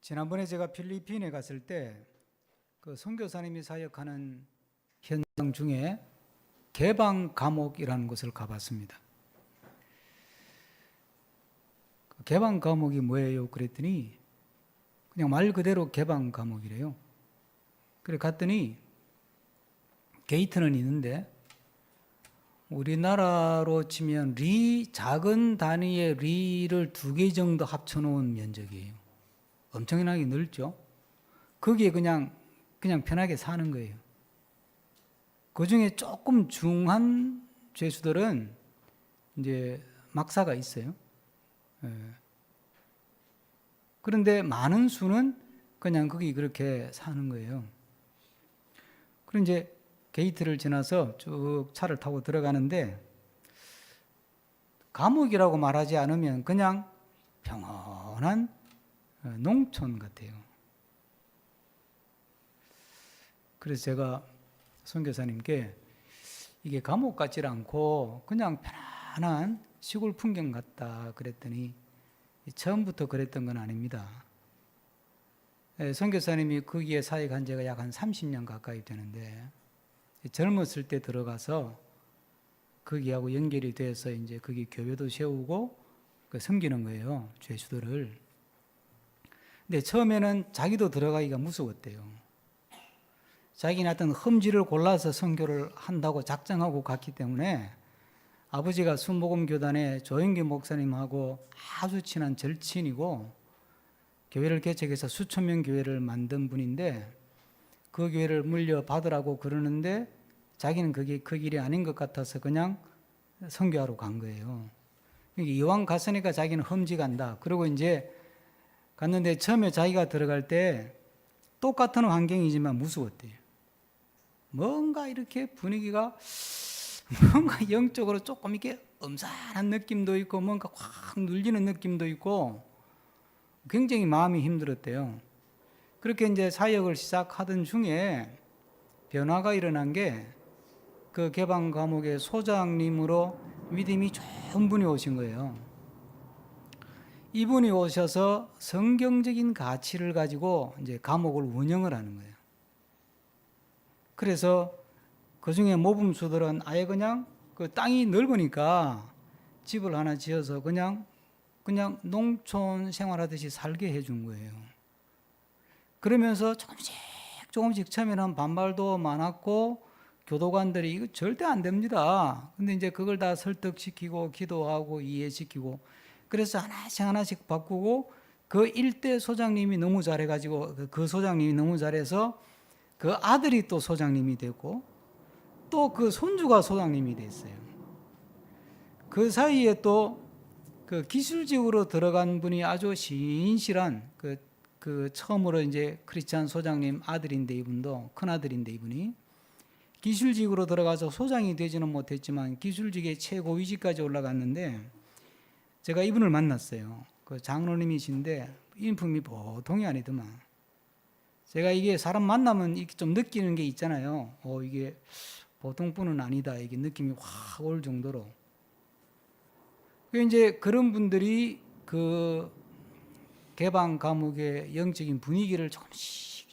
지난번에 제가 필리핀에 갔을 때 그 선교사님이 사역하는 현장 중에 개방 감옥이라는 곳을 가봤습니다. 그 개방 감옥이 뭐예요? 그랬더니 그냥 말 그대로 개방 감옥이래요. 그래 갔더니 게이트는 있는데 우리나라로 치면 작은 단위의 리를 2개 정도 합쳐놓은 면적이에요. 엄청나게 넓죠. 거기에 그냥 편하게 사는 거예요. 그 중에 조금 중한 죄수들은 이제 막사가 있어요. 그런데 많은 수는 그냥 거기 그렇게 사는 거예요. 그럼 이제 게이트를 지나서 쭉 차를 타고 들어가는데 감옥이라고 말하지 않으면 그냥 평온한 농촌 같아요. 그래서 제가 선교사님께 이게 감옥 같지 않고 그냥 편안한 시골 풍경 같다 그랬더니 처음부터 그랬던 건 아닙니다. 선교사님이 거기에 사역한 지가 약 한 30년 가까이 되는데 젊었을 때 들어가서 거기하고 연결이 돼서 이제 거기 교회도 세우고 섬기는 거예요, 죄수들을. 근데 처음에는 자기도 들어가기가 무서웠대요. 자기는 어떤 험지를 골라서 선교를 한다고 작정하고 갔기 때문에 아버지가 순복음교단의 조영기 목사님하고 아주 친한 절친이고 교회를 개척해서 수천 명 교회를 만든 분인데 그 교회를 물려받으라고 그러는데 자기는 그게 그 길이 아닌 것 같아서 그냥 선교하러 간 거예요. 이왕 갔으니까 자기는 험지 간다. 그리고 이제 갔는데 처음에 자기가 들어갈 때 똑같은 환경이지만 무서웠대요. 뭔가 이렇게 분위기가 뭔가 영적으로 조금 이렇게 음산한 느낌도 있고 뭔가 확 눌리는 느낌도 있고 굉장히 마음이 힘들었대요. 그렇게 이제 사역을 시작하던 중에 변화가 일어난 게 그 개방 감옥의 소장님으로 믿음이 좋은 분이 오신 거예요. 이분이 오셔서 성경적인 가치를 가지고 이제 감옥을 운영을 하는 거예요. 그래서 그 중에 모범수들은 아예 그냥 그 땅이 넓으니까 집을 하나 지어서 그냥 농촌 생활하듯이 살게 해준 거예요. 그러면서 조금씩 처음에는 반발도 많았고 교도관들이 이거 절대 안 됩니다. 근데 이제 그걸 다 설득시키고 기도하고 이해시키고 그래서 하나씩 바꾸고 그 일대 소장님이 너무 잘해가지고 그 소장님이 너무 잘해서 그 아들이 또 소장님이 되고 또 그 손주가 소장님이 됐어요. 그 사이에 또 그 기술직으로 들어간 분이 아주 신실한 그 처음으로 이제 크리스찬 소장님 아들인데 이분도 큰 아들인데 이분이 기술직으로 들어가서 소장이 되지는 못했지만 기술직의 최고위직까지 올라갔는데 제가 이분을 만났어요. 그 장로님이신데 인품이 보통이 아니더만. 제가 이게 사람 만나면 이렇게 좀 느끼는 게 있잖아요. 이게 보통 분은 아니다. 이게 느낌이 확 올 정도로. 이제 그런 분들이 그 개방 감옥의 영적인 분위기를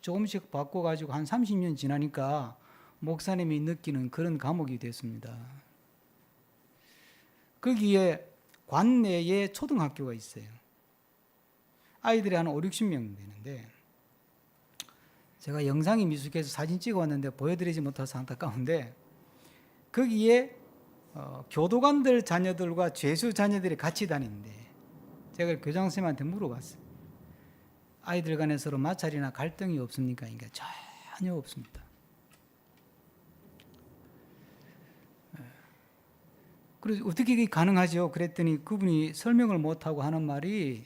조금씩 바꿔가지고 한 30년 지나니까 목사님이 느끼는 그런 감옥이 됐습니다. 거기에 관내에 초등학교가 있어요. 아이들이 한 5, 60명 되는데 제가 영상이 미숙해서 사진 찍어왔는데 보여드리지 못해서 안타까운데 거기에 교도관들 자녀들과 죄수 자녀들이 같이 다니는데 제가 교장선생님한테 물어봤어요. 아이들 간에 서로 마찰이나 갈등이 없습니까? 그러니까 전혀 없습니다. 그래서 어떻게 이게 가능하죠? 그랬더니 그분이 설명을 못하고 하는 말이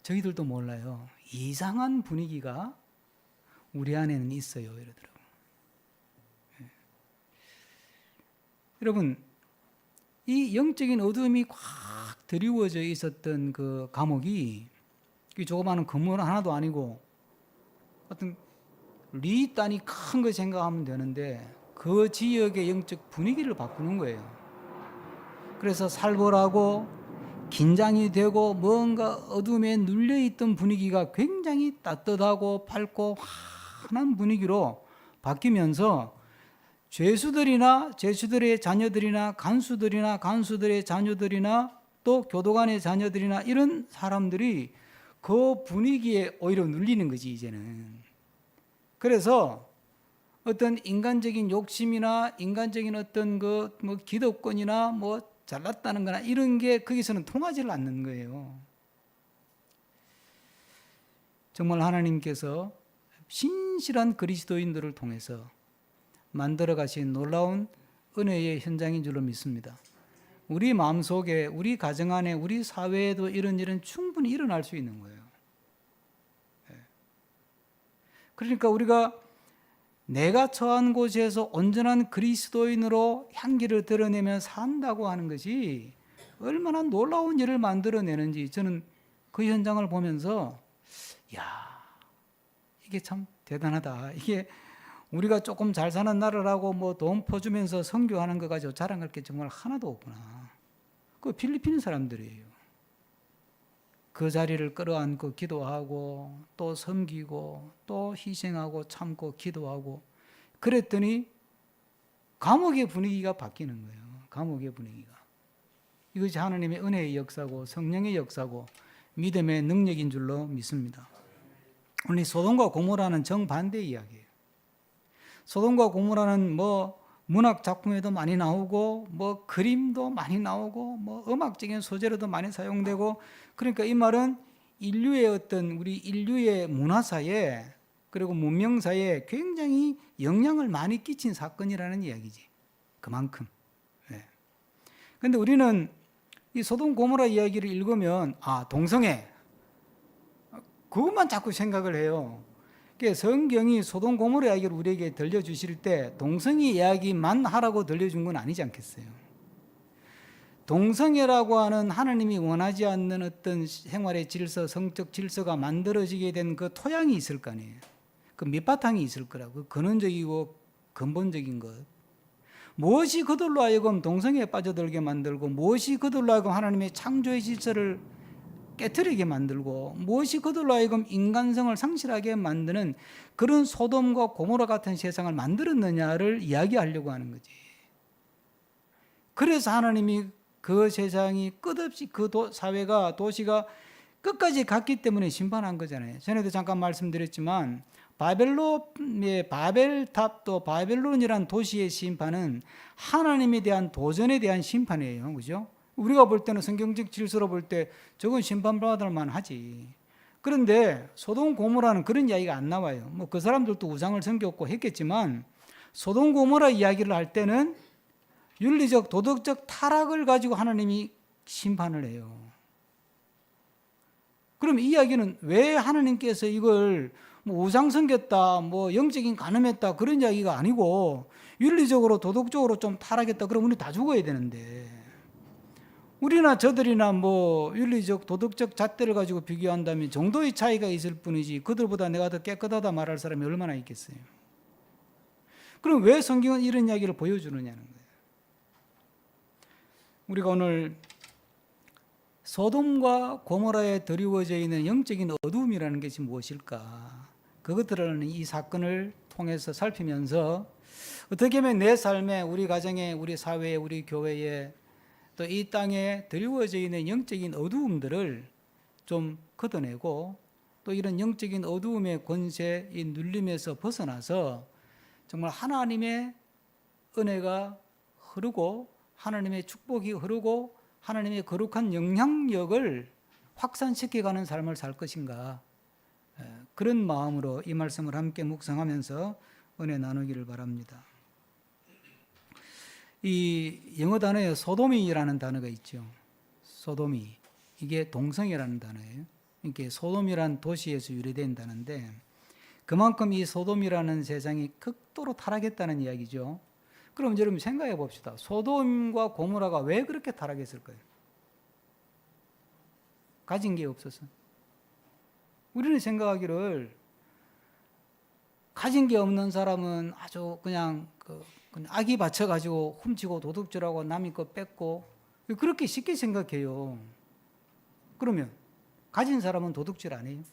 저희들도 몰라요. 이상한 분위기가 우리 안에는 있어요. 이러더라고요. 여러분, 이 영적인 어둠이 꽉 드리워져 있었던 그 감옥이 조그마한 건물 하나도 아니고 어떤 단위 큰 거 생각하면 되는데 그 지역의 영적 분위기를 바꾸는 거예요. 그래서 살벌하고 긴장이 되고 뭔가 어둠에 눌려있던 분위기가 굉장히 따뜻하고 밝고 환한 분위기로 바뀌면서 죄수들이나 죄수들의 자녀들이나 간수들이나 간수들의 자녀들이나 또 교도관의 자녀들이나 이런 사람들이 그 분위기에 오히려 눌리는 거지 이제는. 그래서 어떤 인간적인 욕심이나 인간적인 어떤 그 뭐 기득권이나 뭐 잘났다는 거나 이런 게 거기서는 통하지를 않는 거예요. 정말 하나님께서 신실한 그리스도인들을 통해서 만들어 가신 놀라운 은혜의 현장인 줄로 믿습니다. 우리 마음속에, 우리 가정 안에, 우리 사회에도 이런 일은 충분히 일어날 수 있는 거예요. 그러니까 우리가 내가 처한 곳에서 온전한 그리스도인으로 향기를 드러내며 산다고 하는 것이 얼마나 놀라운 일을 만들어내는지 저는 그 현장을 보면서 야, 이게 참 대단하다. 이게 우리가 조금 잘 사는 나라라고 뭐 돈 퍼주면서 선교하는 거 가지고 자랑할 게 정말 하나도 없구나. 그 필리핀 사람들이에요. 그 자리를 끌어안고 기도하고 또 섬기고 또 희생하고 참고 기도하고 그랬더니 감옥의 분위기가 바뀌는 거예요. 감옥의 분위기가. 이것이 하나님의 은혜의 역사고 성령의 역사고 믿음의 능력인 줄로 믿습니다. 오늘 소돔과 고모라는 정반대 이야기예요. 소돔과 고모라는 뭐 문학 작품에도 많이 나오고 뭐 그림도 많이 나오고 뭐 음악적인 소재로도 많이 사용되고 그러니까 이 말은 인류의 어떤 우리 인류의 문화사에 그리고 문명사에 굉장히 영향을 많이 끼친 사건이라는 이야기지. 그만큼. 그런데 우리는 이 소돔 고모라 이야기를 읽으면 아 동성애 그것만 자꾸 생각을 해요. 성경이 소돔 고모라 이야기를 우리에게 들려주실 때 동성애 이야기만 하라고 들려준 건 아니지 않겠어요. 동성애라고 하는 하나님이 원하지 않는 어떤 생활의 질서, 성적 질서가 만들어지게 된 그 토양이 있을 거 아니에요. 그 밑바탕이 있을 거라고. 그 근원적이고 근본적인 것. 무엇이 그들로 하여금 동성애에 빠져들게 만들고 무엇이 그들로 하여금 하나님의 창조의 질서를 깨트리게 만들고 무엇이 그들로 하여금 인간성을 상실하게 만드는 그런 소돔과 고모라 같은 세상을 만들었느냐를 이야기하려고 하는 거지. 그래서 하나님이 그 세상이 끝없이 그 사회가 도시가 끝까지 갔기 때문에 심판한 거잖아요. 전에도 잠깐 말씀드렸지만 바벨탑 또 바벨론이란 도시의 심판은 하나님에 대한 도전에 대한 심판이에요. 그죠? 우리가 볼 때는 성경적 질서로 볼 때 저건 심판받을 만하지. 그런데 소돔 고모라는 그런 이야기가 안 나와요. 뭐 그 사람들도 우상을 섬겼고 했겠지만 소돔 고모라 이야기를 할 때는 윤리적 도덕적 타락을 가지고 하나님이 심판을 해요. 그럼 이 이야기는 왜 하나님께서 이걸 뭐 우상 섬겼다, 뭐 영적인 간음했다 그런 이야기가 아니고 윤리적으로 도덕적으로 좀 타락했다 그럼 우리 다 죽어야 되는데 우리나 저들이나 뭐 윤리적 도덕적 잣대를 가지고 비교한다면 정도의 차이가 있을 뿐이지 그들보다 내가 더 깨끗하다 말할 사람이 얼마나 있겠어요. 그럼 왜 성경은 이런 이야기를 보여주느냐는 거예요. 우리가 오늘 소돔과 고모라에 드리워져 있는 영적인 어두움이라는 것이 무엇일까? 그것들을 이 사건을 통해서 살피면서 어떻게 하면 내 삶에, 우리 가정에, 우리 사회에, 우리 교회에 또 이 땅에 드리워져 있는 영적인 어두움들을 좀 걷어내고 또 이런 영적인 어두움의 권세, 이 눌림에서 벗어나서 정말 하나님의 은혜가 흐르고 하나님의 축복이 흐르고 하나님의 거룩한 영향력을 확산시켜가는 삶을 살 것인가 그런 마음으로 이 말씀을 함께 묵상하면서 은혜 나누기를 바랍니다. 이 영어 단어에 소돔이라는 단어가 있죠. 소돔이 이게 동성애라는 단어예요. 이게 소돔이라는 도시에서 유래된 단어인데 그만큼 이 소돔이라는 세상이 극도로 타락했다는 이야기죠. 그럼 여러분 생각해 봅시다. 소돔과 고모라가 왜 그렇게 타락했을까요? 가진 게 없어서. 우리는 생각하기를 가진 게 없는 사람은 아주 그냥 악이 받쳐가지고 훔치고 도둑질하고 남의 거 뺏고 그렇게 쉽게 생각해요. 그러면 가진 사람은 도둑질 안 해요?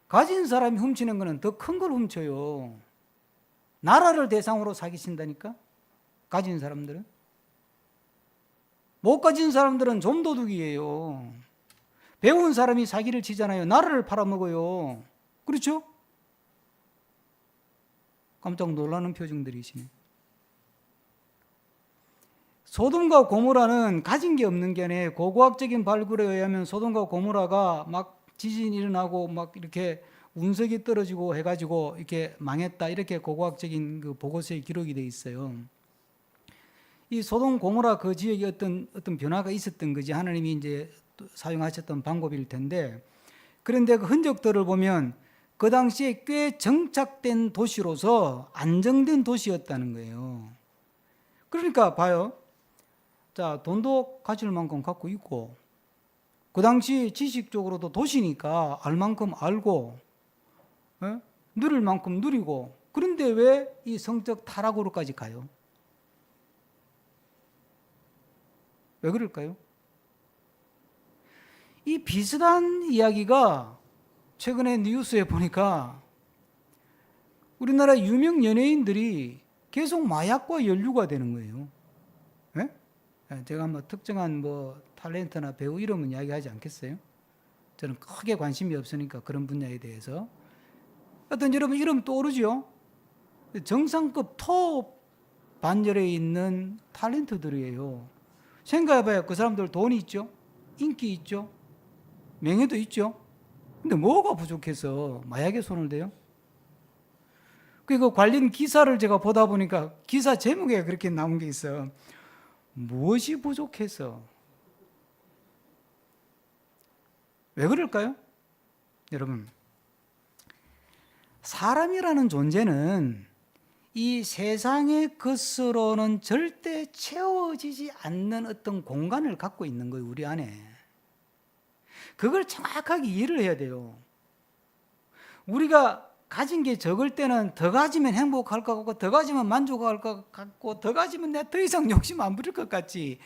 가진 사람이 훔치는 거는 더 큰 걸 훔쳐요. 나라를 대상으로 사기친다니까? 가진 사람들은. 못 가진 사람들은 좀 도둑이에요. 배운 사람이 사기를 치잖아요. 나라를 팔아먹어요. 그렇죠? 깜짝 놀라는 표정들이시네. 소돔과 고모라는 가진 게 없는 게 아니에요. 고고학적인 발굴에 의하면 소돔과 고모라가 막 지진이 일어나고 막 이렇게 운석이 떨어지고 해가지고 이렇게 망했다, 이렇게 고고학적인 그 보고서에 기록이 돼 있어요. 이 소돔 고모라 그 지역에 어떤 변화가 있었던 거지, 하나님이 이제 사용하셨던 방법일 텐데, 그런데 그 흔적들을 보면 그 당시에 꽤 정착된 도시로서 안정된 도시였다는 거예요. 그러니까 봐요. 자, 돈도 가질 만큼 갖고 있고, 그 당시 지식적으로도 도시니까 알 만큼 알고, 누릴 만큼 누리고, 그런데 왜 이 성적 타락으로까지 가요? 왜 그럴까요? 이 비슷한 이야기가 최근에 뉴스에 보니까 우리나라 유명 연예인들이 계속 마약과 연루가 되는 거예요. 제가 한번 특정한 탤런트나 배우 이름은 이야기하지 않겠어요? 저는 크게 관심이 없으니까 그런 분야에 대해서. 어떤 여러분 이름 떠오르죠? 정상급 톱 반열에 있는 탤런트들이에요. 생각해봐요. 그 사람들 돈이 있죠? 인기 있죠? 명예도 있죠? 근데 뭐가 부족해서 마약에 손을 대요? 그 관련 기사를 제가 보다 보니까 기사 제목에 그렇게 나온 게 있어요. 무엇이 부족해서? 왜 그럴까요? 여러분, 사람이라는 존재는 이 세상의 것으로는 절대 채워지지 않는 어떤 공간을 갖고 있는 거예요, 우리 안에. 그걸 정확하게 이해를 해야 돼요. 우리가 가진 게 적을 때는 더 가지면 행복할 것 같고, 더 가지면 만족할 것 같고, 더 가지면 내가 더 이상 욕심 안 부릴 것 같지.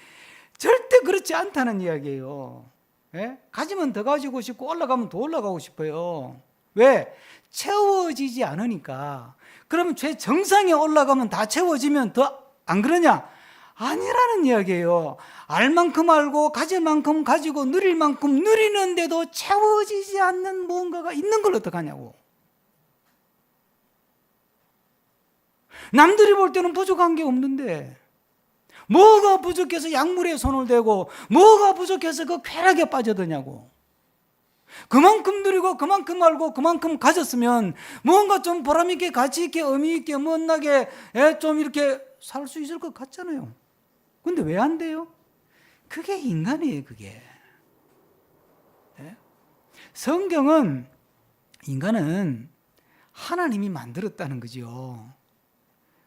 절대 그렇지 않다는 이야기예요. 가지면 더 가지고 싶고, 올라가면 더 올라가고 싶어요. 왜? 채워지지 않으니까. 그러면 최정상에 올라가면 다 채워지면 더 안 그러냐? 아니라는 이야기예요. 알 만큼 알고 가질 만큼 가지고 누릴 만큼 누리는데도 채워지지 않는 무언가가 있는 걸 어떡하냐고. 남들이 볼 때는 부족한 게 없는데 뭐가 부족해서 약물에 손을 대고 뭐가 부족해서 그 쾌락에 빠져드냐고. 그만큼 누리고 그만큼 알고 그만큼 가졌으면 뭔가 좀 보람있게 가치있게 의미있게 멋나게 좀 이렇게 살 수 있을 것 같잖아요. 근데 왜 안 돼요? 그게 인간이에요. 그게. 성경은 인간은 하나님이 만들었다는 거죠.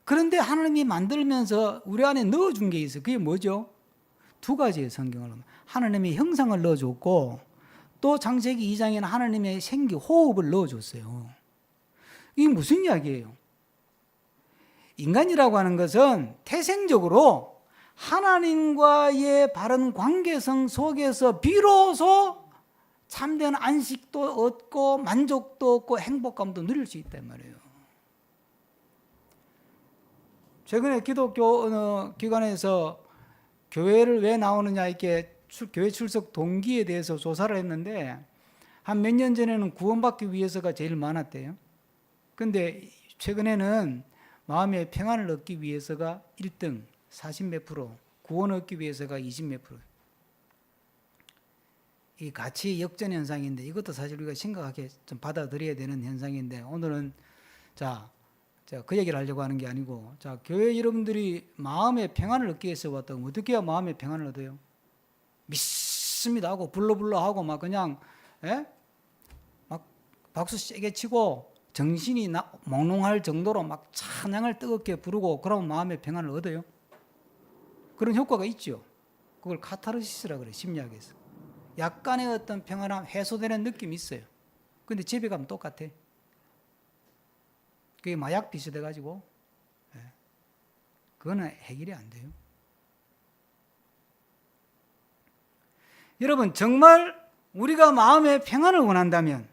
그런데 하나님이 만들면서 우리 안에 넣어준 게 있어요. 그게 뭐죠? 두 가지의 성경을. 하나님의 형상을 넣어줬고 또 창세기 2장에는 하나님의 생기, 호흡을 넣어줬어요. 이게 무슨 이야기예요? 인간이라고 하는 것은 태생적으로 하나님과의 바른 관계성 속에서 비로소 참된 안식도 얻고 만족도 얻고 행복감도 누릴 수 있단 말이에요. 최근에 기독교 어느 기관에서 교회를 왜 나오느냐 이렇게 교회 출석 동기에 대해서 조사를 했는데 한 몇 년 전에는 구원받기 위해서가 제일 많았대요. 근데 최근에는 마음의 평안을 얻기 위해서가 1등 40몇 프로, 구원 얻기 위해서가 20몇 프로. 이 가치 역전 현상인데 이것도 사실 우리가 심각하게 좀 받아들여야 되는 현상인데 오늘은 자 그 얘기를 하려고 하는 게 아니고 자 교회 여러분들이 마음의 평안을 얻기 위해서 왔다고 어떻게 해야 마음의 평안을 얻어요? 믿습니다 하고 불러불러 하고 막 그냥 막 박수 세게 치고 정신이 몽롱할 정도로 막 찬양을 뜨겁게 부르고 그러면 마음의 평안을 얻어요? 그런 효과가 있죠. 그걸 카타르시스라 그래, 심리학에서. 약간의 어떤 평안함, 해소되는 느낌이 있어요. 근데 집에 가면 똑같아. 그게 마약 비슷해가지고 그거는 해결이 안 돼요. 여러분, 정말 우리가 마음의 평안을 원한다면,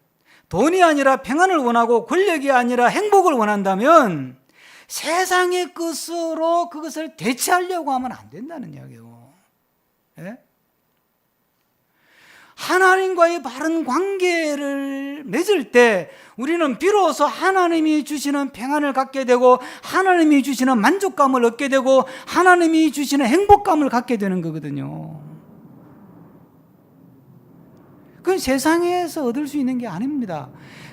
돈이 아니라 평안을 원하고 권력이 아니라 행복을 원한다면 세상의 것으로 그것을 대체하려고 하면 안 된다는 이야기예요. 예? 하나님과의 바른 관계를 맺을 때 우리는 비로소 하나님이 주시는 평안을 갖게 되고 하나님이 주시는 만족감을 얻게 되고 하나님이 주시는 행복감을 갖게 되는 거거든요. 그건 세상에서 얻을 수 있는 게 아닙니다.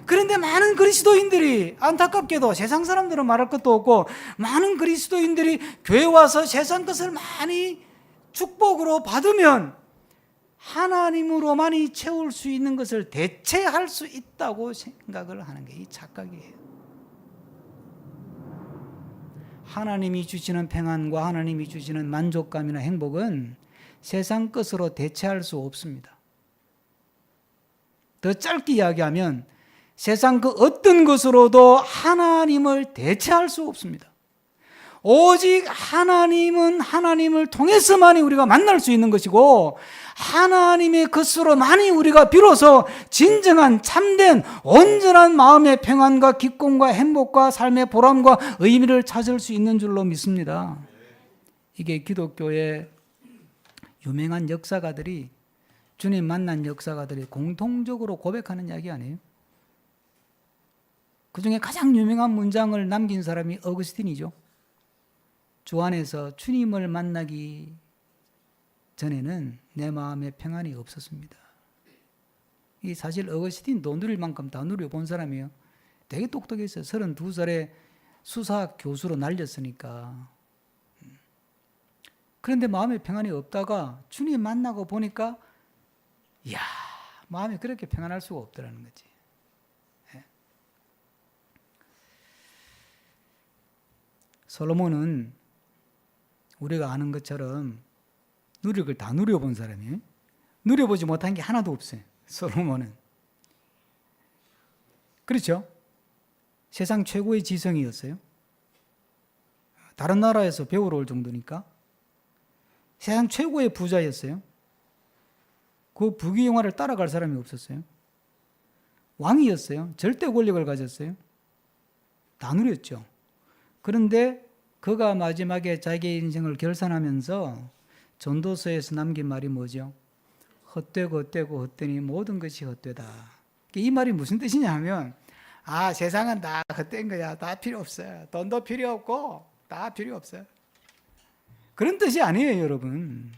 그런데 많은 그리스도인들이, 안타깝게도 세상 사람들은 말할 것도 없고 많은 그리스도인들이 교회 와서 세상 것을 많이 축복으로 받으면 하나님으로만이 채울 수 있는 것을 대체할 수 있다고 생각을 하는 게 이 착각이에요. 하나님이 주시는 평안과 하나님이 주시는 만족감이나 행복은 세상 것으로 대체할 수 없습니다. 더 짧게 이야기하면 세상 그 어떤 것으로도 하나님을 대체할 수 없습니다. 오직 하나님은 하나님을 통해서만이 우리가 만날 수 있는 것이고 하나님의 것으로만이 우리가 비로소 진정한 참된 온전한 마음의 평안과 기쁨과 행복과 삶의 보람과 의미를 찾을 수 있는 줄로 믿습니다. 이게 기독교의 유명한 역사가들이, 주님 만난 역사가들이 공통적으로 고백하는 이야기 아니에요? 그 중에 가장 유명한 문장을 남긴 사람이 어거스틴이죠. 주 안에서 주님을 만나기 전에는 내 마음에 평안이 없었습니다. 이 사실 어거스틴도 누릴 만큼 다 누려본 사람이에요. 되게 똑똑했어요. 32살에 수사학 교수로 날렸으니까. 그런데 마음에 평안이 없다가 주님 만나고 보니까 이야, 마음이 그렇게 평안할 수가 없더라는 거지. 솔로몬은 우리가 아는 것처럼 누릴 걸 다 누려본 사람이에요. 누려보지 못한 게 하나도 없어요. 솔로몬은. 그렇죠? 세상 최고의 지성이었어요. 다른 나라에서 배우러 올 정도니까. 세상 최고의 부자였어요. 그 부귀영화를 따라갈 사람이 없었어요. 왕이었어요. 절대 권력을 가졌어요. 다 누렸죠. 그런데 그가 마지막에 자기의 인생을 결산하면서 전도서에서 남긴 말이 뭐죠? 헛되고 헛되고 헛되니 모든 것이 헛되다. 이 말이 무슨 뜻이냐 하면, 세상은 다 헛된 거야. 다 필요 없어요. 돈도 필요 없고 다 필요 없어요. 그런 뜻이 아니에요, 여러분.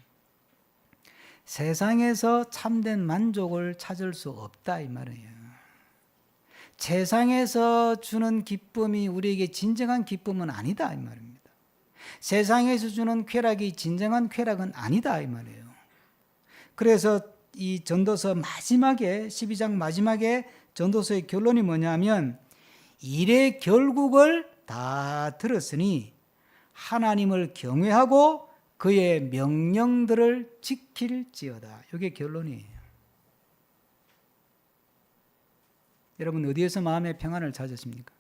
세상에서 참된 만족을 찾을 수 없다 이 말이에요. 세상에서 주는 기쁨이 우리에게 진정한 기쁨은 아니다 이 말입니다. 세상에서 주는 쾌락이 진정한 쾌락은 아니다 이 말이에요. 그래서 이 전도서 마지막에 12장 마지막에 전도서의 결론이 뭐냐면 일의 결국을 다 들었으니 하나님을 경외하고 그의 명령들을 지킬지어다. 이게 결론이에요. 여러분 어디에서 마음의 평안을 찾으십니까?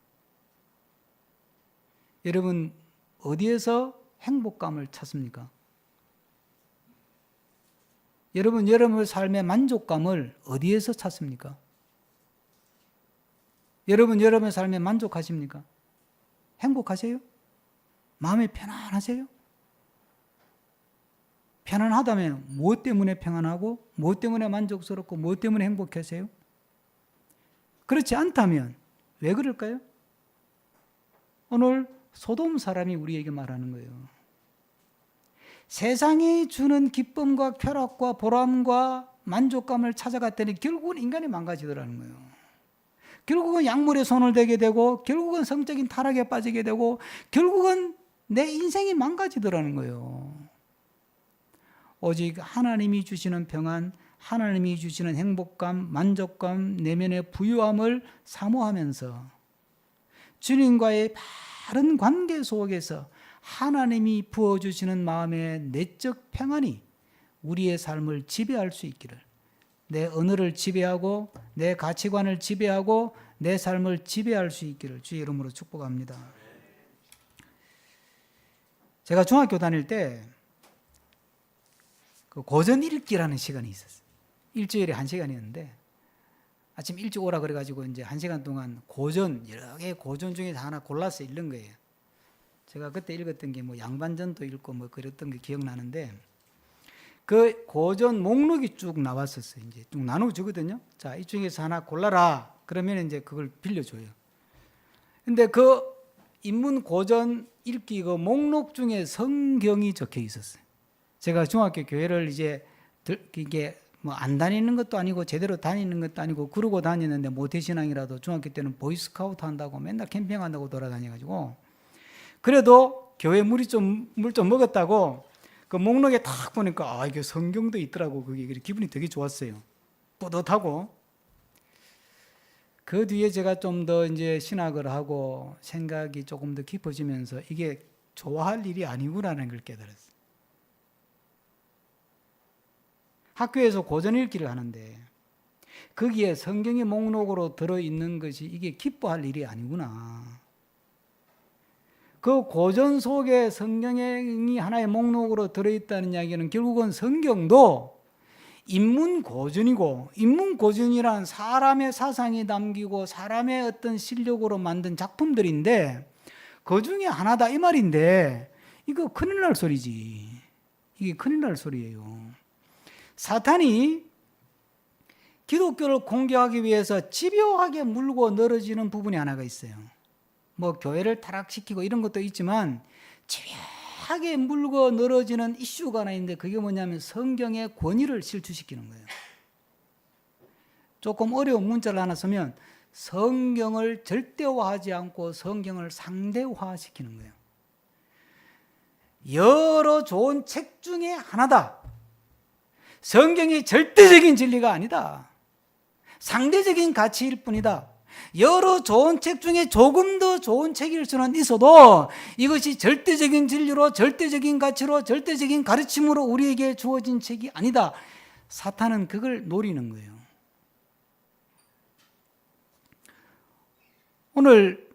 여러분 어디에서 행복감을 찾습니까? 여러분 여러분의 삶의 만족감을 어디에서 찾습니까? 여러분 여러분의 삶에 만족하십니까? 행복하세요? 마음이 편안하세요? 편안하다면 무엇 때문에 평안하고 무엇 때문에 만족스럽고 무엇 때문에 행복하세요? 그렇지 않다면 왜 그럴까요? 오늘 소돔 사람이 우리에게 말하는 거예요. 세상이 주는 기쁨과 쾌락과 보람과 만족감을 찾아갔더니 결국은 인간이 망가지더라는 거예요. 결국은 약물에 손을 대게 되고 결국은 성적인 타락에 빠지게 되고 결국은 내 인생이 망가지더라는 거예요. 오직 하나님이 주시는 평안, 하나님이 주시는 행복감, 만족감, 내면의 부유함을 사모하면서 주님과의 바른 관계 속에서 하나님이 부어주시는 마음의 내적 평안이 우리의 삶을 지배할 수 있기를, 내 언어를 지배하고 내 가치관을 지배하고 내 삶을 지배할 수 있기를 주의 이름으로 축복합니다. 제가 중학교 다닐 때 그 고전 읽기라는 시간이 있었어요. 일주일에 1시간이었는데 아침 일찍 오라 그래가지고 이제 1시간 동안 고전, 여러 개의 고전 중에서 하나 골라서 읽는 거예요. 제가 그때 읽었던 게 뭐 양반전도 읽고 뭐 그랬던 게 기억나는데 그 고전 목록이 쭉 나왔었어요. 이제 쭉 나눠주거든요. 자, 이 중에서 하나 골라라. 그러면 이제 그걸 빌려줘요. 근데 그 인문 고전 읽기 그 목록 중에 성경이 적혀 있었어요. 제가 중학교 교회를 이제 이게 뭐 안 다니는 것도 아니고 제대로 다니는 것도 아니고 그러고 다니는데 모태신앙이라도 중학교 때는 보이스카우트 한다고 맨날 캠핑한다고 돌아다녀가지고 그래도 교회 물 좀 먹었다고 그 목록에 딱 보니까 아 이게 성경도 있더라고. 그게 기분이 되게 좋았어요. 뿌듯하고. 그 뒤에 제가 좀 더 이제 신학을 하고 생각이 조금 더 깊어지면서 이게 좋아할 일이 아니구나라는 걸 깨달았어요. 학교에서 고전 읽기를 하는데 거기에 성경의 목록으로 들어있는 것이 이게 기뻐할 일이 아니구나. 그 고전 속에 성경이 하나의 목록으로 들어있다는 이야기는 결국은 성경도 인문고전이고 인문고전이란 사람의 사상이 담기고 사람의 어떤 실력으로 만든 작품들인데 그 중에 하나다 이 말인데 이거 큰일 날 소리지. 이게 큰일 날 소리예요. 사탄이 기독교를 공격하기 위해서 집요하게 물고 늘어지는 부분이 하나가 있어요. 뭐 교회를 타락시키고 이런 것도 있지만 집요하게 물고 늘어지는 이슈가 하나 있는데 그게 뭐냐면 성경의 권위를 실추시키는 거예요. 조금 어려운 문자를 하나 쓰면 성경을 절대화하지 않고 성경을 상대화시키는 거예요. 여러 좋은 책 중에 하나다. 성경이 절대적인 진리가 아니다. 상대적인 가치일 뿐이다. 여러 좋은 책 중에 조금 더 좋은 책일 수는 있어도 이것이 절대적인 진리로 절대적인 가치로 절대적인 가르침으로 우리에게 주어진 책이 아니다. 사탄은 그걸 노리는 거예요. 오늘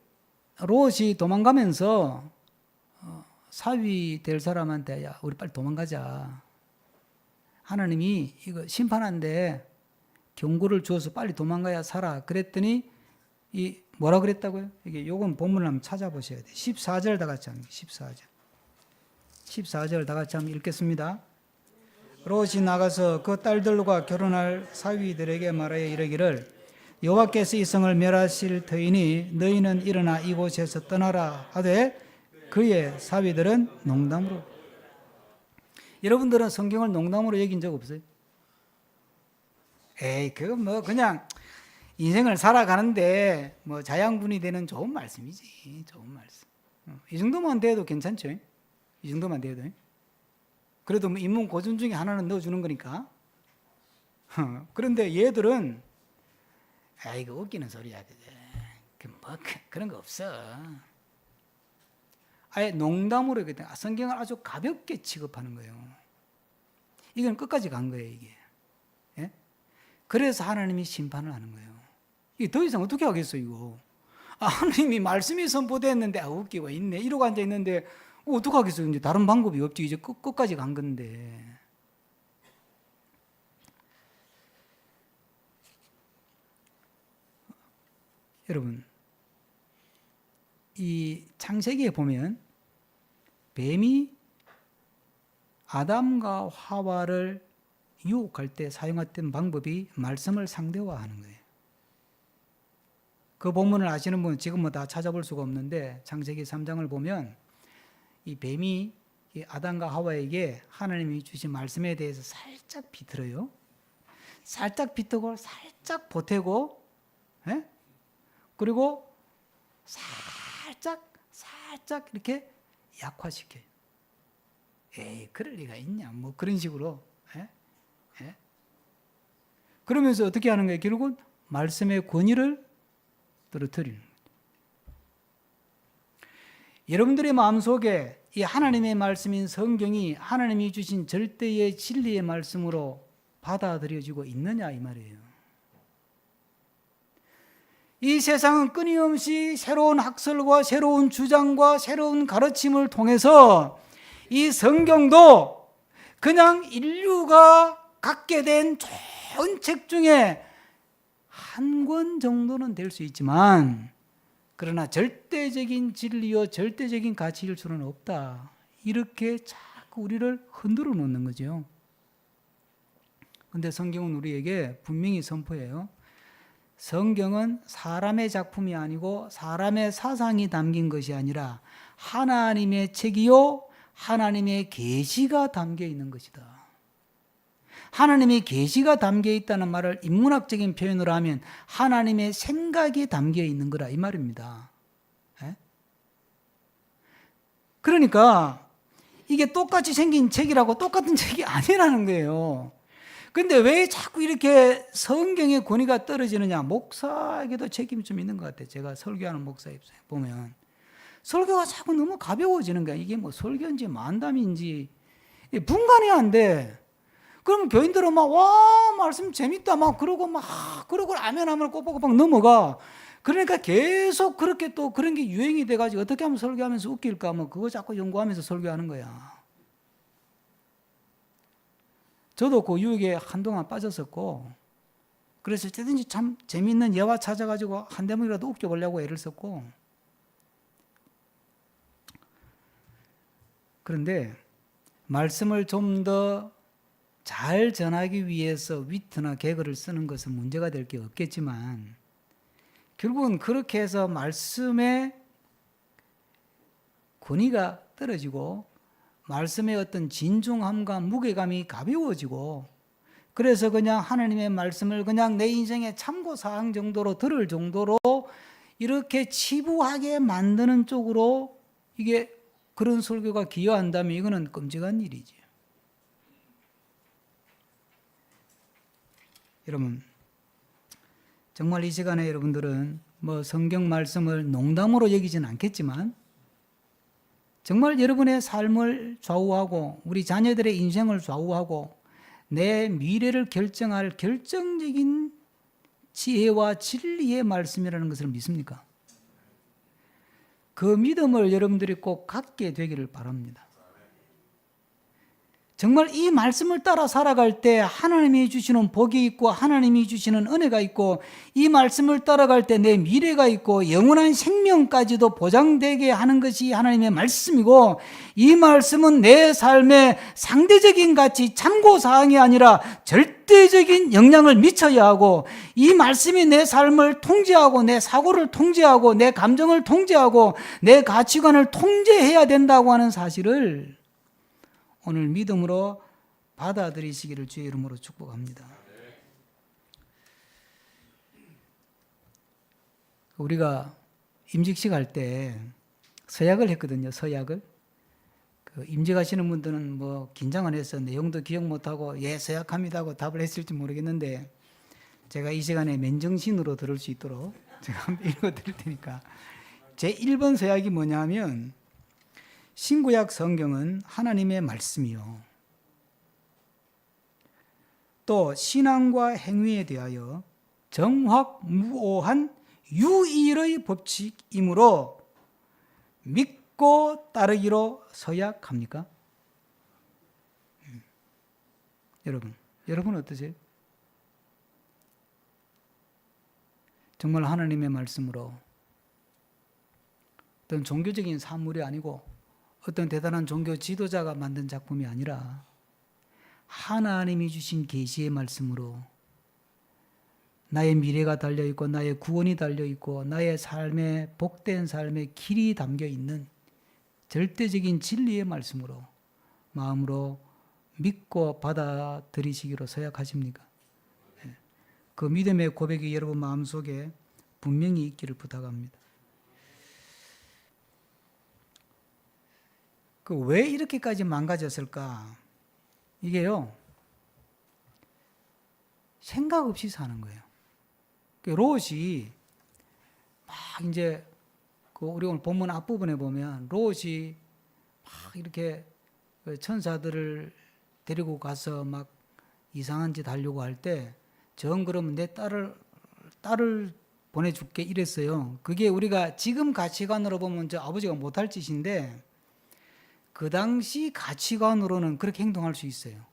롯이 도망가면서 사위 될 사람한테 야 우리 빨리 도망가자. 하나님이 이거 심판한데 경고를 주어서 빨리 도망가야 살아. 그랬더니 이 뭐라 그랬다고요? 이게 요건 본문을 한번 찾아보셔야 돼요. 14절 다 같이 합니다. 14절 다 같이 한번 읽겠습니다. 롯이 나가서 그 딸들과 결혼할 사위들에게 말하여 이르기를 여호와께서 이 성을 멸하실 터이니 너희는 일어나 이곳에서 떠나라 하되 그의 사위들은 농담으로. 여러분들은 성경을 농담으로 여긴 적 없어요? 에이 그거 뭐 그냥 인생을 살아가는데 뭐 자양분이 되는 좋은 말씀이지. 좋은 말씀. 이 정도만 돼도 괜찮죠? 이 정도만 돼도. 그래도 뭐 인문 고전 중에 하나는 넣어주는 거니까. 그런데 얘들은 아 이거 웃기는 소리야. 뭐 그런 거 없어. 아예 농담으로 성경을 아주 가볍게 취급하는 거예요. 이건 끝까지 간 거예요, 이게. 예? 그래서 하나님이 심판을 하는 거예요. 이게 더 이상 어떻게 하겠어요, 이거? 하나님이 말씀이 선포됐는데 웃기고 있네. 이러고 앉아 있는데 어떻게 하겠어요? 이제 다른 방법이 없지. 이제 끝까지 간 건데. 여러분, 이 창세기에 보면 뱀이 아담과 하와를 유혹할 때 사용했던 방법이 말씀을 상대화하는 거예요. 그 본문을 아시는 분은 지금 뭐 다 찾아볼 수가 없는데 창세기 3장을 보면 이 뱀이 아담과 하와에게 하나님이 주신 말씀에 대해서 살짝 비틀어요. 살짝 비틀고 살짝 보태고, 예? 그리고 살짝 이렇게 약화시켜요. 에이, 그럴 리가 있냐? 뭐 그런 식으로. 예? 예? 그러면서 어떻게 하는 거예요? 결국은 말씀의 권위를 떨어뜨리는 거예요. 여러분들의 마음속에 이 하나님의 말씀인 성경이 하나님이 주신 절대의 진리의 말씀으로 받아들여지고 있느냐 이 말이에요. 이 세상은 끊임없이 새로운 학설과 새로운 주장과 새로운 가르침을 통해서 이 성경도 그냥 인류가 갖게 된 많은 책 중에 한 권 정도는 될 수 있지만 그러나 절대적인 진리요 절대적인 가치일 수는 없다. 이렇게 자꾸 우리를 흔들어 놓는 거죠. 그런데 성경은 우리에게 분명히 선포해요. 성경은 사람의 작품이 아니고 사람의 사상이 담긴 것이 아니라 하나님의 책이요 하나님의 계시가 담겨 있는 것이다. 하나님의 계시가 담겨 있다는 말을 인문학적인 표현으로 하면 하나님의 생각이 담겨 있는 거라 이 말입니다. 그러니까 이게 똑같이 생긴 책이라고 똑같은 책이 아니라는 거예요. 근데 왜 자꾸 이렇게 성경의 권위가 떨어지느냐? 목사에게도 책임이 좀 있는 것 같아요. 제가 설교하는 목사 입장에 보면 설교가 자꾸 너무 가벼워지는 거야. 이게 뭐 설교인지 만담인지 분간이 안 돼. 그럼 교인들은 막 와 말씀 재밌다 막 그러고 아멘 하면 꼬박꼬박 넘어가. 그러니까 계속 그렇게 또 그런 게 유행이 돼가지고 어떻게 하면 설교하면서 웃길까 뭐 그거 자꾸 연구하면서 설교하는 거야. 저도 그 유혹에 한동안 빠졌었고 그래서 어쨌든지 참 재미있는 예화 찾아가지고 한 대목이라도 웃겨보려고 애를 썼고 그런데 말씀을 좀 더 잘 전하기 위해서 위트나 개그를 쓰는 것은 문제가 될 게 없겠지만 결국은 그렇게 해서 말씀의 권위가 떨어지고 말씀의 어떤 진중함과 무게감이 가벼워지고 그래서 그냥 하나님의 말씀을 그냥 내 인생의 참고사항 정도로 들을 정도로 이렇게 치부하게 만드는 쪽으로 이게 그런 설교가 기여한다면 이거는 끔찍한 일이지. 여러분 정말 이 시간에 여러분들은 뭐 성경 말씀을 농담으로 여기진 않겠지만 정말 여러분의 삶을 좌우하고 우리 자녀들의 인생을 좌우하고 내 미래를 결정할 결정적인 지혜와 진리의 말씀이라는 것을 믿습니까? 그 믿음을 여러분들이 꼭 갖게 되기를 바랍니다. 정말 이 말씀을 따라 살아갈 때 하나님이 주시는 복이 있고 하나님이 주시는 은혜가 있고 이 말씀을 따라갈 때 내 미래가 있고 영원한 생명까지도 보장되게 하는 것이 하나님의 말씀이고 이 말씀은 내 삶의 상대적인 가치 참고사항이 아니라 절대적인 영향을 미쳐야 하고 이 말씀이 내 삶을 통제하고 내 사고를 통제하고 내 감정을 통제하고 내 가치관을 통제해야 된다고 하는 사실을 오늘 믿음으로 받아들이시기를 주의 이름으로 축복합니다. 우리가 임직식 할 때 서약을 했거든요. 서약을. 그 임직하시는 분들은 뭐 긴장을 해서 내용도 기억 못하고 예 서약합니다 하고 답을 했을지 모르겠는데 제가 이 시간에 맨정신으로 들을 수 있도록 제가 한번 읽어드릴 테니까 제 1번 서약이 뭐냐면 신구약 성경은 하나님의 말씀이요. 또 신앙과 행위에 대하여 정확무오한 유일의 법칙이므로 믿고 따르기로 서약합니까? 여러분 어떠세요? 정말 하나님의 말씀으로 어떤 종교적인 사물이 아니고 어떤 대단한 종교 지도자가 만든 작품이 아니라 하나님이 주신 계시의 말씀으로 나의 미래가 달려있고 나의 구원이 달려있고 나의 삶의 복된 삶의 길이 담겨있는 절대적인 진리의 말씀으로 마음으로 믿고 받아들이시기로 서약하십니까? 그 믿음의 고백이 여러분 마음속에 분명히 있기를 부탁합니다. 왜 이렇게까지 망가졌을까? 이게요, 생각 없이 사는 거예요. 롯이 막 이제 우리 오늘 본문 앞부분에 보면 롯이 막 이렇게 천사들을 데리고 가서 막 이상한 짓 하려고 할 때 정 그러면 내 딸을 보내줄게 이랬어요. 그게 우리가 지금 가치관으로 보면 저 아버지가 못할 짓인데 그 당시 가치관으로는 그렇게 행동할 수 있어요.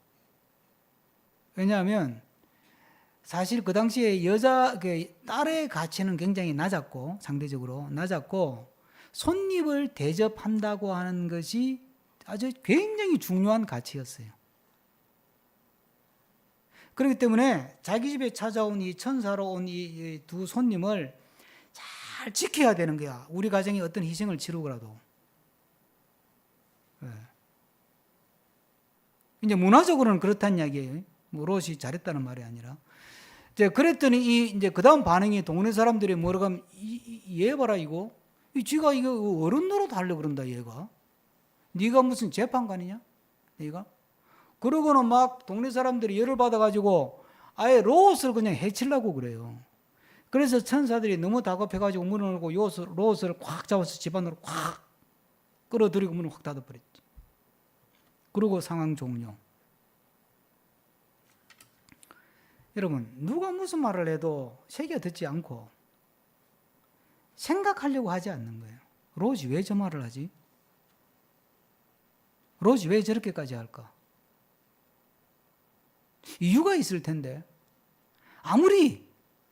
왜냐하면 사실 그 당시에 여자 딸의 가치는 굉장히 낮았고 상대적으로 낮았고 손님을 대접한다고 하는 것이 아주 굉장히 중요한 가치였어요. 그렇기 때문에 자기 집에 찾아온 이 천사로 온 이 두 손님을 잘 지켜야 되는 거야. 우리 가정이 어떤 희생을 치르고라도. 네. 이제 문화적으로는 그렇다는 이야기예요. 뭐 롯이 잘했다는 말이 아니라. 이제 그랬더니 이제 그 다음 반응이 동네 사람들이 뭐라고 하면 얘 봐라 이거. 쥐가 이거 어른 노릇 하려고 그런다 얘가. 네가 무슨 재판관이냐? 네가? 그러고는 막 동네 사람들이 열을 받아가지고 아예 롯을 그냥 해치려고 그래요. 그래서 천사들이 너무 다급해가지고 문을 열고 롯을 꽉 잡아서 집 안으로 꽉 끌어들이고 문을 확 닫아버렸지. 그리고 상황 종료. 여러분, 누가 무슨 말을 해도 새겨 듣지 않고 생각하려고 하지 않는 거예요. 롯이 왜 저 말을 하지? 롯이 왜 저렇게까지 할까? 이유가 있을 텐데. 아무리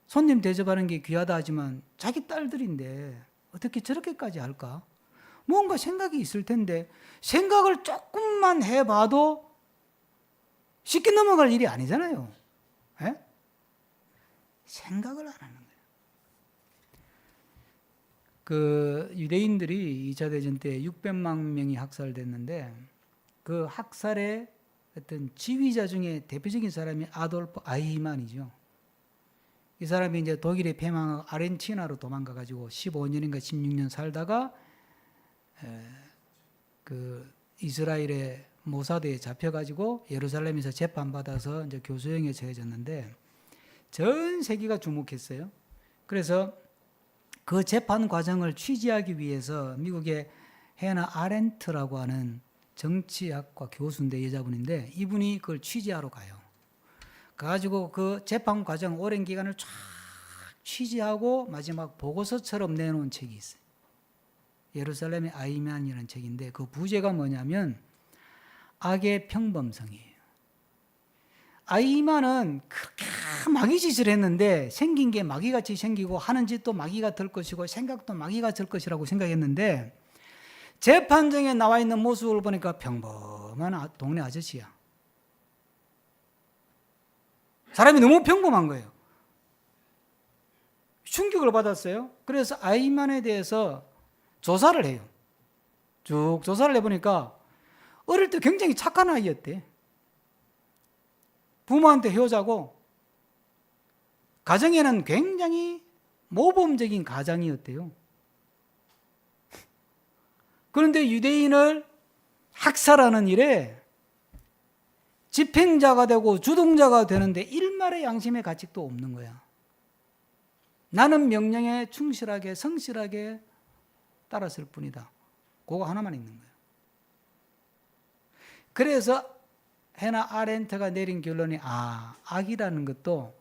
손님 대접하는 게 귀하다 하지만 자기 딸들인데 어떻게 저렇게까지 할까? 뭔가 생각이 있을 텐데 생각을 조금만 해봐도 쉽게 넘어갈 일이 아니잖아요. 에? 생각을 안 하는 거예요. 그 유대인들이 2차 대전 때 600만 명이 학살됐는데 그 학살의 어떤 지휘자 중에 대표적인 사람이 아돌프 아이히만이죠. 이 사람이 이제 독일에 패망하고 아르헨티나로 도망가 가지고 15년인가 16년 살다가 그 이스라엘의 모사드에 잡혀 가지고 예루살렘에서 재판받아서 이제 교수형에 처해졌는데 전 세계가 주목했어요. 그래서 그 재판 과정을 취재하기 위해서 미국의 해나 아렌트라고 하는 정치학과 교수인데 여자분인데 이분이 그걸 취재하러 가요. 가가지고 그 재판 과정 오랜 기간을 쫙 취재하고 마지막 보고서처럼 내놓은 책이 있어요. 예루살렘의 아이히만이라는 책인데 그 부제가 뭐냐면 악의 평범성이에요. 아이히만은 그렇게 마귀짓을 했는데 생긴 게 마귀같이 생기고 하는 짓도 마귀가 될 것이고 생각도 마귀가 될 것이라고 생각했는데 재판정에 나와 있는 모습을 보니까 평범한 동네 아저씨야. 사람이 너무 평범한 거예요. 충격을 받았어요. 그래서 아이히만에 대해서 조사를 해요. 쭉 조사를 해보니까 어릴 때 굉장히 착한 아이였대. 부모한테 효자고 가정에는 굉장히 모범적인 가장이었대요. 그런데 유대인을 학살하는 일에 집행자가 되고 주동자가 되는데 일말의 양심의 가책도 없는 거야. 나는 명령에 충실하게 성실하게 따랐을 뿐이다. 그거 하나만 있는 거예요. 그래서 해나 아렌트가 내린 결론이 악이라는 것도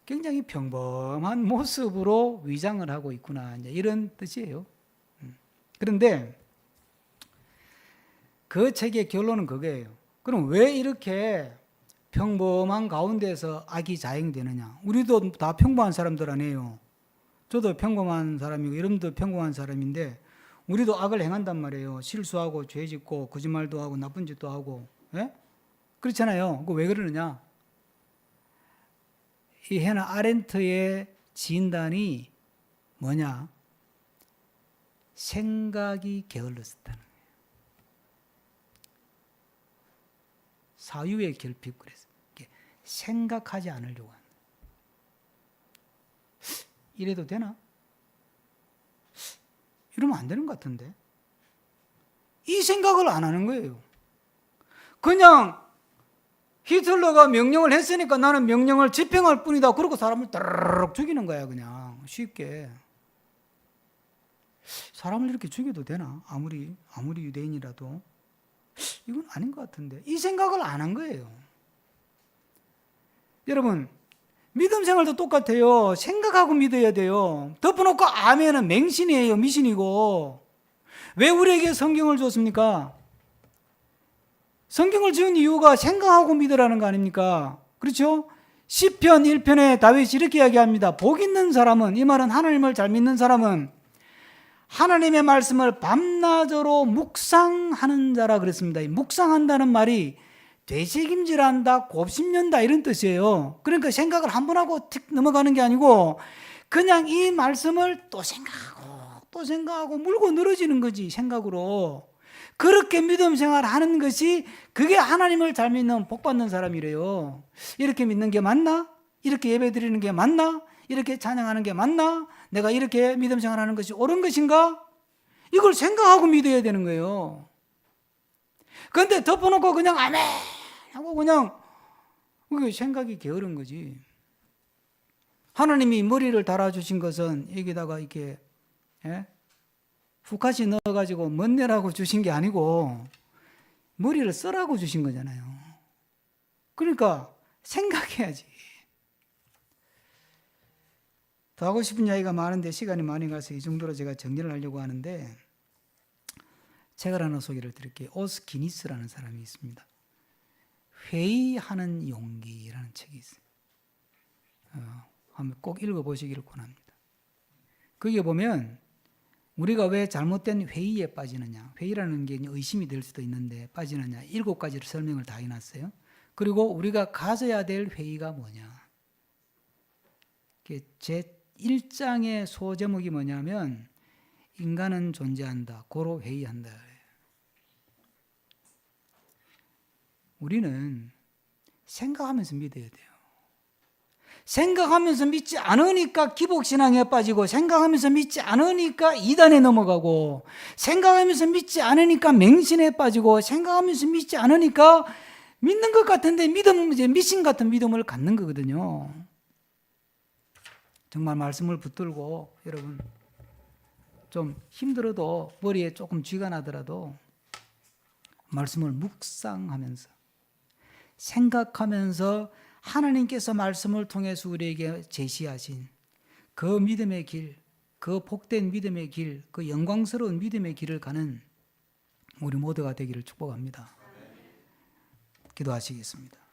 굉장히 평범한 모습으로 위장을 하고 있구나. 이제 이런 뜻이에요. 그런데 그 책의 결론은 그거예요. 그럼 왜 이렇게 평범한 가운데서 악이 자행되느냐? 우리도 다 평범한 사람들 아니에요. 저도 평범한 사람이고 여러분도 평범한 사람인데 우리도 악을 행한단 말이에요. 실수하고 죄 짓고 거짓말도 하고 나쁜 짓도 하고. 예? 그렇잖아요. 왜 그러느냐? 이 해나 아렌트의 진단이 뭐냐? 생각이 게을렀다는 거예요. 사유의 결핍 그래서 생각하지 않으려고 하는. 이래도 되나? 이러면 안 되는 것 같은데. 이 생각을 안 하는 거예요. 그냥 히틀러가 명령을 했으니까 나는 명령을 집행할 뿐이다. 그러고 사람을 따르륵 죽이는 거야 그냥 쉽게. 사람을 이렇게 죽여도 되나? 아무리 유대인이라도 이건 아닌 것 같은데. 이 생각을 안 한 거예요. 여러분 믿음 생활도 똑같아요. 생각하고 믿어야 돼요. 덮어놓고 아멘은 맹신이에요. 미신이고. 왜 우리에게 성경을 줬습니까? 성경을 지은 이유가 생각하고 믿으라는 거 아닙니까? 그렇죠? 시편 1편에 다윗이 이렇게 이야기합니다. 복 있는 사람은, 이 말은 하나님을 잘 믿는 사람은 하나님의 말씀을 밤낮으로 묵상하는 자라 그랬습니다. 이 묵상한다는 말이 되새김질한다, 곱씹는다 이런 뜻이에요. 그러니까 생각을 한 번 하고 틱 넘어가는 게 아니고 그냥 이 말씀을 또 생각하고 물고 늘어지는 거지, 생각으로. 그렇게 믿음 생활하는 것이, 그게 하나님을 잘 믿는 복 받는 사람이래요. 이렇게 믿는 게 맞나? 이렇게 예배 드리는 게 맞나? 이렇게 찬양하는 게 맞나? 내가 이렇게 믿음 생활하는 것이 옳은 것인가? 이걸 생각하고 믿어야 되는 거예요. 그런데 덮어놓고 그냥 아멘 하고 그냥, 그게 생각이 게으른 거지. 하나님이 머리를 달아주신 것은 여기다가 이렇게 훅까지 넣어가지고 멋내라고 주신 게 아니고 머리를 쓰라고 주신 거잖아요. 그러니까 생각해야지. 더 하고 싶은 이야기가 많은데 시간이 많이 가서 이 정도로 제가 정리를 하려고 하는데, 책을 하나 소개를 드릴게요. 오스 기니스라는 사람이 있습니다. 회의하는 용기라는 책이 있어요. 한번 꼭 읽어보시기를 권합니다. 거기에 보면 우리가 왜 잘못된 회의에 빠지느냐, 회의라는 게 의심이 될 수도 있는데 빠지느냐, 7가지를 설명을 다 해놨어요. 그리고 우리가 가져야 될 회의가 뭐냐, 제 1장의 소제목이 뭐냐면 인간은 존재한다, 고로 회의한다. 우리는 생각하면서 믿어야 돼요. 생각하면서 믿지 않으니까 기복신앙에 빠지고, 생각하면서 믿지 않으니까 이단에 넘어가고, 생각하면서 믿지 않으니까 맹신에 빠지고, 생각하면서 믿지 않으니까 믿는 것 같은데 이제 미신 같은 믿음을 갖는 거거든요. 정말 말씀을 붙들고 여러분 좀 힘들어도, 머리에 조금 쥐가 나더라도 말씀을 묵상하면서 생각하면서 하나님께서 말씀을 통해서 우리에게 제시하신 그 믿음의 길, 그 복된 믿음의 길, 그 영광스러운 믿음의 길을 가는 우리 모두가 되기를 축복합니다. 기도하시겠습니다.